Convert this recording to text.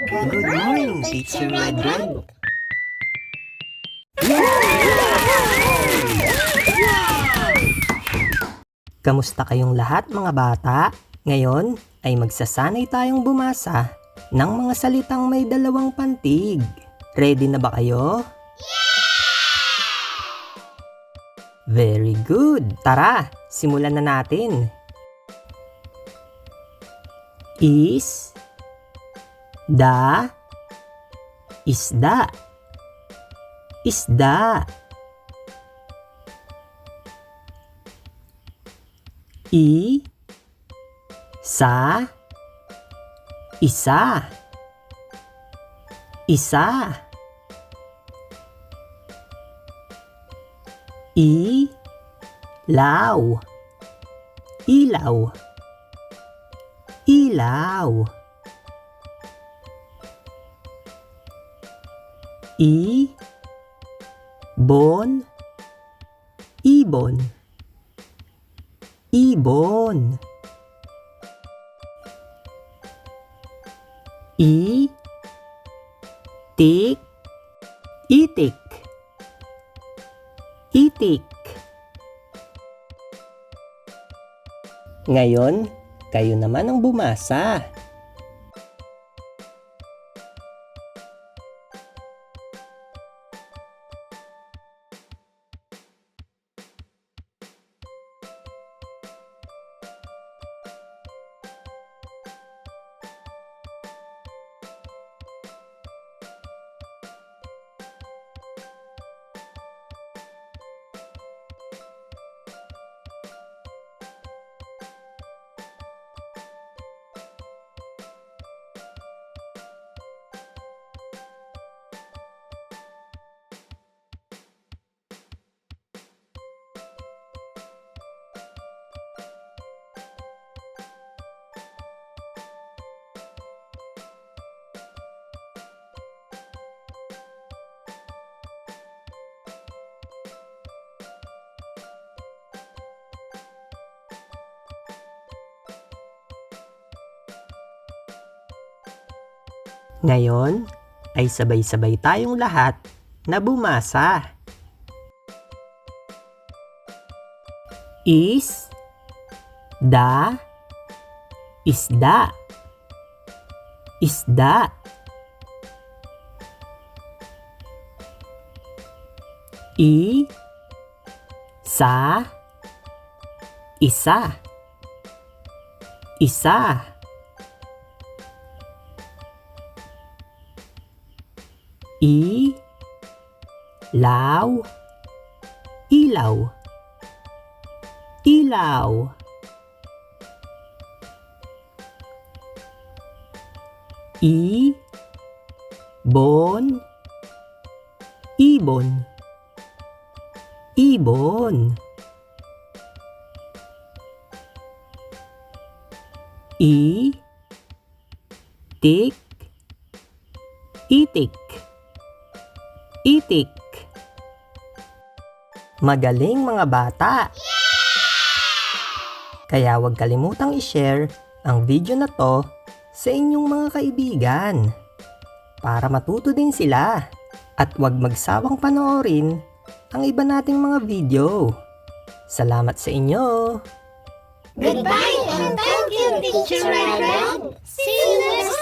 Good morning, Teacher Redred. Kamusta kayong lahat mga bata? Ngayon ay magsasanay tayong bumasa ng mga salitang may dalawang pantig. Ready na ba kayo? Very good! Tara, simulan na natin. Isda, isda. Isa, ilaw, ibon, itik. Ngayon, kayo naman ang bumasa. Ngayon ay sabay-sabay tayong lahat na bumasa. Isda, isa. Ilaw. Ibon. Itik. Magaling mga bata! Kaya huwag kalimutang i-share ang video na to sa inyong mga kaibigan para matuto din sila, at huwag magsawang panoorin ang iba nating mga video. Salamat sa inyo! Goodbye and thank you, Teacher Red. See you next